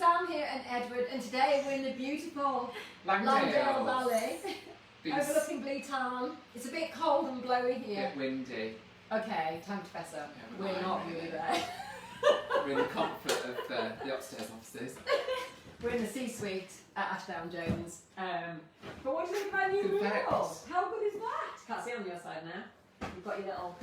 Sam here and Edward, and today we're in the beautiful Langdale Valley, overlooking Blue Town. It's a bit cold and blowy here. A bit windy. Okay, time to fess up. Yeah, we're not really there. We're in the comfort of the upstairs offices. We're in the C-suite at Ashdown Jones. But what do you think about new Perfect. wheels? How good is that? Can't see on your side now. You've got your little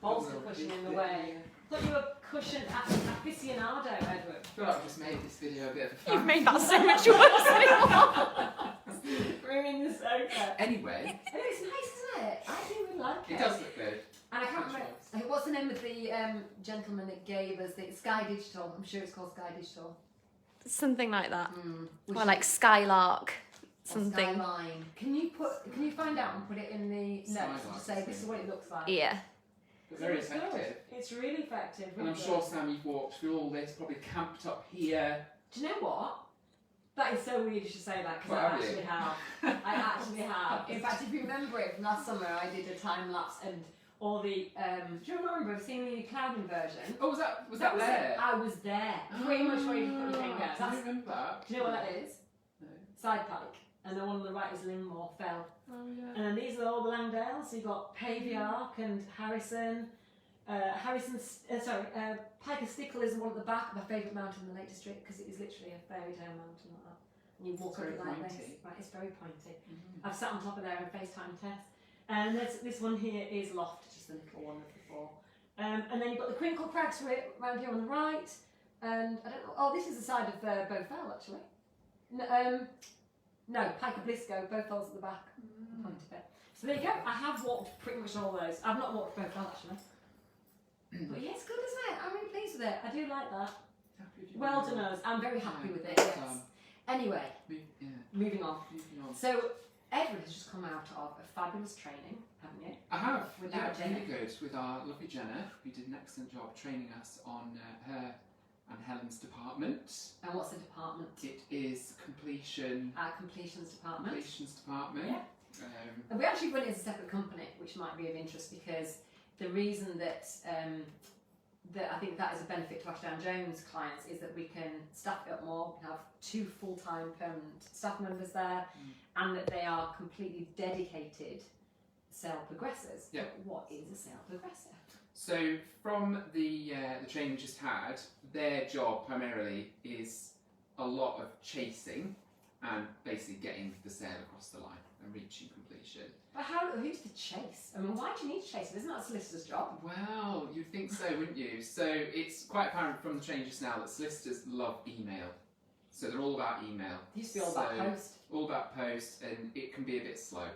bolster cushion in the way. I thought you were cushioned aficionado, Edward. I feel like I've just made this video a bit of a fan. You've made that so much worse than it was. We're in the sofa. Anyway. It's nice, isn't it? I do really like it. It does look good. And I can't remember, what's the name of the gentleman that gave us the Sky Digital? I'm sure it's called Sky Digital. Something like that. Or like Skylark. Something. Skyline. Can you find out and put it in the notes to say this is what it looks like? Yeah. Very effective. It's really effective. And I'm sure, Sam, you've walked through all this, probably camped up here. Do you know what? That is so weird you should say that, because I actually have. I actually have. In fact, if you remember it from last summer, I did a time lapse and all the. Do you remember? I've seen the cloud inversion. Oh, was that there? I was there. Pretty much where you put your finger. I remember that. Do you know what that is? No. Side pike. And the one on the right is Lingmore Fell. Oh, yeah. And then these are all the Langdales. So you've got Pavey Ark and Harrison. Piker Stickle is the one at the back, my favourite mountain in the Lake District, because it is literally a fairy tale mountain like that. And you walk up it like this. Right, it's very pointy. I've sat on top of there and FaceTime test. And this one here is Loft, just the little one of the four. And then you've got the Crinkle Crags around here on the right. And I don't know, oh, this is the side of Bowfell actually. No, Piker Blisco, Bowfell's at the back. So there you go. I have walked pretty much all those. I've not walked Bowfell actually. But yeah, it's good, isn't it? I'm really pleased with it. I do like that. Well done us. I'm very happy with it, yes. Anyway, moving on. So, Edward has just come out of a fabulous training, haven't you? I have. With Really good. With our lovely Jenna, who did an excellent job training us on her and Helen's department. And what's the department? It is completion. Our completions department. Completions department. Yeah. And we actually run it as a separate company, which might be of interest because the reason that I think that is a benefit to Ashdown Jones clients is that we can staff it up more. We have 2 full-time permanent staff members there, and that they are completely dedicated sale progressors. Yeah. But what is a sale progressor? So from the training we just had, their job primarily is a lot of chasing and basically getting the sale across the line and reaching completion. But who's to chase? I mean, why do you need to chase? Isn't that a solicitor's job? Well, you'd think so, wouldn't you? So it's quite apparent from the training just now that solicitors love email. So they're all about email. It used to be all about post. All about post, and it can be a bit slow.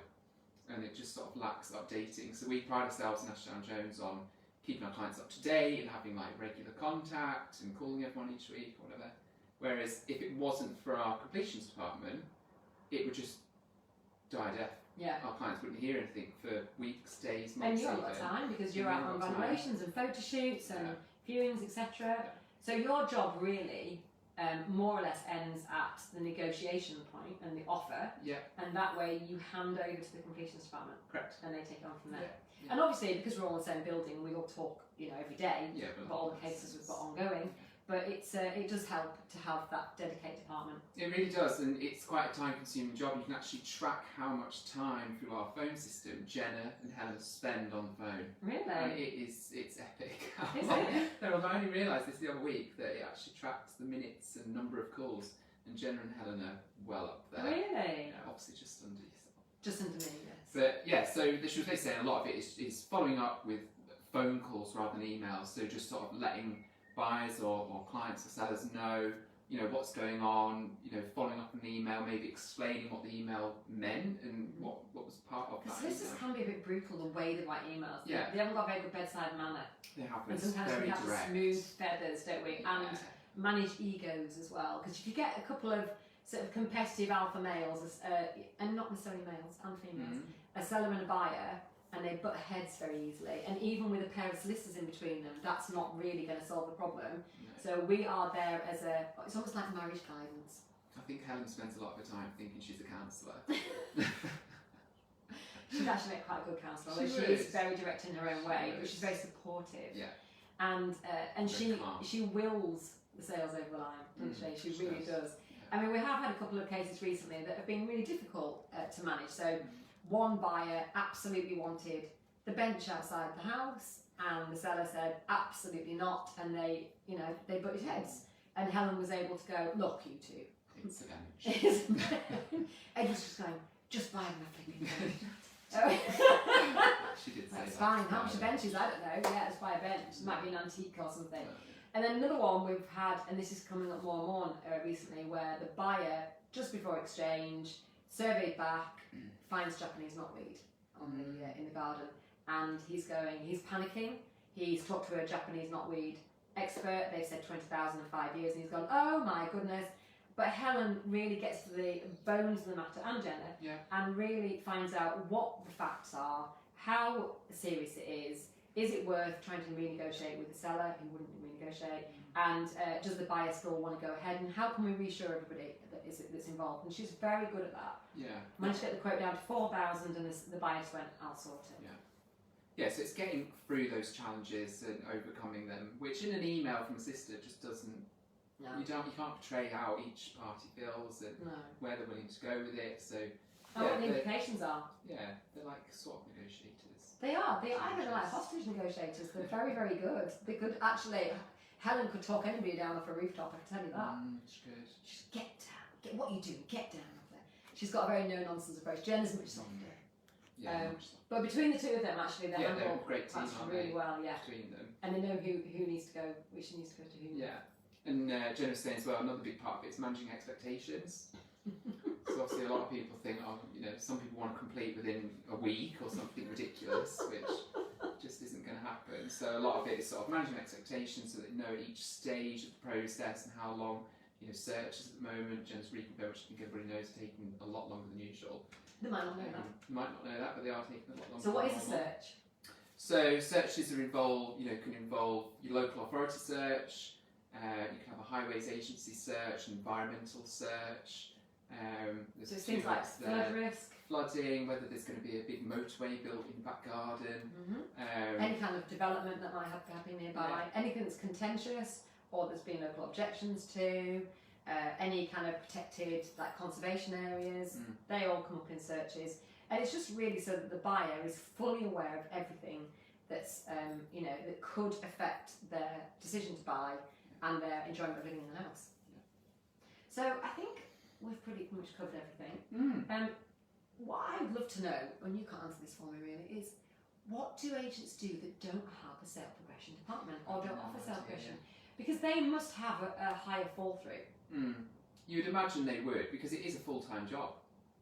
And it just sort of lacks updating. So we pride ourselves in Ashdown Jones on keeping our clients up to date and having like regular contact and calling everyone each week or whatever. Whereas if it wasn't for our completions department, it would just die a death. Yeah. Our clients wouldn't hear anything for weeks, days, months. And you haven't got time because you're out on valuations and photo shoots and viewings, etc. Yeah. So your job really more or less ends at the negotiation point and the offer. Yeah. And that way you hand over to the completions department. Correct. And they take it on from there. Yeah. And obviously because we're all in the same building, we all talk, every day about all the cases we've got ongoing. But it does help to have that dedicated department. It really does, and it's quite a time-consuming job. You can actually track how much time through our phone system Jenna and Helen spend on the phone. Really? And it's epic. Is it? I only realised this the other week that it actually tracks the minutes and number of calls, and Jenna and Helen are well up there. Really? Yeah, obviously just under yourself. Just under me, yes. But yeah, so she was basically saying a lot of it is following up with phone calls rather than emails. So just sort of letting buyers or clients or sellers know, what's going on, following up on the email, maybe explaining what the email meant and what was part of that. Solicitors can be a bit brutal the way they write emails. Yeah. They haven't got a very good bedside manner. They have, and sometimes we have to smooth feathers, don't we? And manage egos as well. Because if you get a couple of sort of competitive alpha males, and not necessarily males and females, a seller and a buyer, and they butt heads very easily, and even with a pair of solicitors in between them, that's not really going to solve the problem. No. So we are there as it's almost like marriage guidance. I think Helen spends a lot of her time thinking she's a counsellor. She's actually quite a good counsellor. She is very direct in her own way, but she's very supportive. Yeah. And she wills the sales over the line, doesn't she? She she really does. I mean, we have had a couple of cases recently that have been really difficult to manage. So one buyer absolutely wanted the bench outside the house, and the seller said absolutely not, and they butted heads. And Helen was able to go, look, you two. It's a bench. Ed was just going, just buy them a flipping bench. She did say That's that. fine. How much a bench is? I don't know. Yeah, just buy a bench. It might be an antique or something. And then another one we've had, and this is coming up more and more recently, where the buyer, just before exchange, surveyed back, finds Japanese knotweed on in the garden, and he's panicking. He's talked to a Japanese knotweed expert. They've said 20,000 in 5 years, and he's gone, oh my goodness. But Helen really gets to the bones of the matter, and Jenna, and really finds out what the facts are, how serious it is it worth trying to renegotiate with the seller who wouldn't renegotiate, and does the buyer still want to go ahead, and how can we reassure everybody that's involved? And she's very good at that. Managed to get the quote down to 4,000, and the buyer just went, I'll sort it. Yeah, so it's getting through those challenges and overcoming them, which in an email from a sister just doesn't. No. You can't portray how each party feels and where they're willing to go with it. So what the implications are. Yeah, they're like sort of negotiators. They are. They're like hostage negotiators. They're very, very good. They could actually. Helen could talk anybody down off a rooftop. I can tell you that. She could. Just get down. Get what you do. Get down off there. She's got a very no nonsense approach. Jen's much softer. But between the two of them, actually, they handle great team, really well. Yeah. Between them, and they know who needs to go, which needs to go to who. Yeah. And Jen was saying as well, another big part of it is managing expectations. So obviously a lot of people think, some people want to complete within a week or something ridiculous, which just isn't going to happen. So a lot of it is sort of managing expectations so that they know at each stage of the process and how long, searches at the moment. Jen's reconfirmed, which I think everybody knows, are taking a lot longer than usual. They might not know that. They might not know that, but they are taking a lot longer. So what is a search? So searches can involve your local authority search. You can have a highways agency search, an environmental search. So things like flood risk, flooding, whether there's going to be a big motorway built in the back garden. Any kind of development that might have happening nearby, anything that's contentious or there's been local objections to, any kind of protected like conservation areas, they all come up in searches. And it's just really so that the buyer is fully aware of everything that's that could affect their decision to buy and their enjoyment of living in the house. So I think we've pretty much covered everything. What I'd love to know, and you can't answer this for me really, is what do agents do that don't have a sale progression department or don't offer sale progression? Because they must have a higher fall through. You'd imagine they would, because it is a full-time job.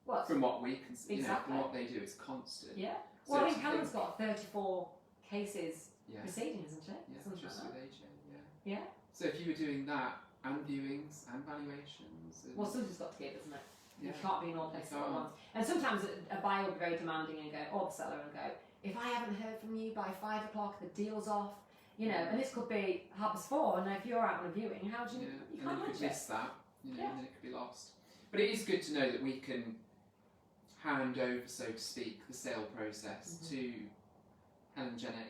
What? From what we can see, exactly. From what they do, it's constant. Yeah. So Well, I think Helen's got 34 cases Yeah. proceeding, isn't she? Yeah, Something just like with that. AJ, Yeah. So if you were doing that, and viewings, and valuations, and Well, something's got to give, isn't it? Yeah. You can't be in all places You at can't. once. And sometimes a buyer will be very demanding and go, or the seller and go, if I haven't heard from you by 5 o'clock, the deal's off. And this could be 4:30, and if you're out on a viewing, how do you? yeah, You and can't then you manage could it. miss that, Yeah. and then it could be lost. But it is good to know that we can hand over, so to speak, the sale process to Helen and Jenna,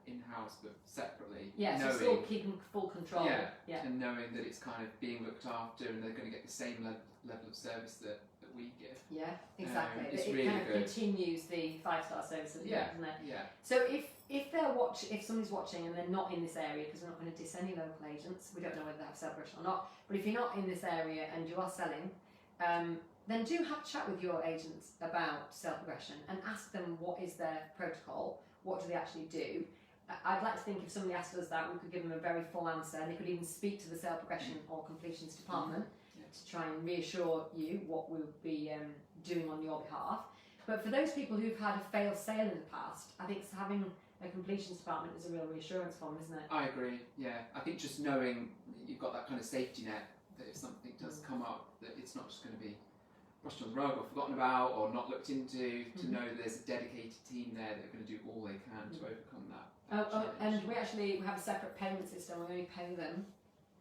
in-house but separately. Yeah, so knowing, still keeping full control. Yeah. Yeah. and knowing that it's kind of being looked after and they're going to get the same level of service that we give. Yeah, exactly. It's it really kind of good. continues the 5-star service, doesn't it? Yeah. So if somebody's watching and they're not in this area, because we're not going to diss any local agents, we don't know whether they have sale progression or not, but if you're not in this area and you are selling, then do have a chat with your agents about sale progression and ask them what is their protocol, what do they actually do. I'd like to think if somebody asked us that, we could give them a very full answer, and they could even speak to the sale progression or completions department to try and reassure you what we'll be doing on your behalf. But for those people who've had a failed sale in the past, I think having a completions department is a real reassurance for them, isn't it? I agree, yeah. I think just knowing you've got that kind of safety net, that if something does come up, that it's not just going to be brushed on the rug or forgotten about or not looked into, to know that there's a dedicated team there that are going to do all they can to overcome that. And we have a separate payment system. We only pay them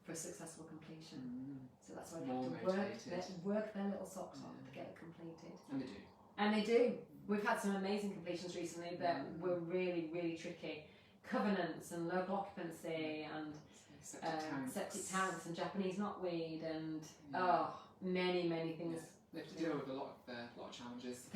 for a successful completion. So that's why they More have to motivated. work their little socks off to get it completed. And they do. And they do. We've had some amazing completions recently that were really, really tricky. Covenants and local occupancy and septic tanks and Japanese knotweed and Yeah. many things. They have to deal with a lot of challenges.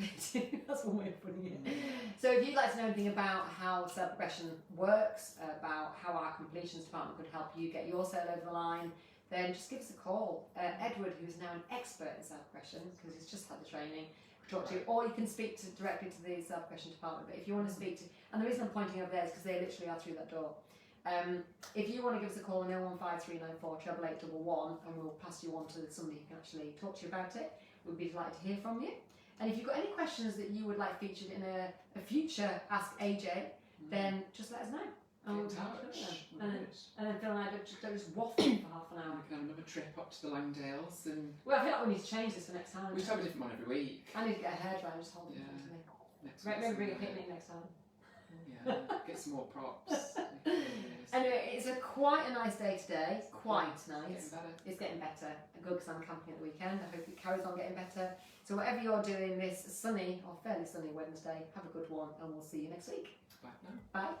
That's one way of putting it. So if you'd like to know anything about how sale progression works, about how our completions department could help you get your sale over the line, then just give us a call. Edward, who is now an expert in sale progression because he's just had the training, will talk to you, or you can speak directly to the sale progression department. But if you want to speak to, and the reason I'm pointing over there is because they literally are through that door. If you want to give us a call on 01539488111 and we'll pass you on to somebody who can actually talk to you about it. We'd be delighted to hear from you. And if you've got any questions that you would like featured in a future Ask AJ, then just let us know. Get in touch. And then Phil and I don't just waffle for half an hour. We can have another trip up to the Langdales and Well, I feel like we need to change this for next time. we have a different one every week. I need to get a hairdryer and just hold it to me. Maybe bring a picnic next time. Yeah, get some more props. Anyway, it's quite a nice day today. Quite nice. Getting better. It's getting better. Good because I'm camping at the weekend. I hope it carries on getting better. So whatever you're doing this sunny or fairly sunny Wednesday, have a good one and we'll see you next week. Bye now. Bye.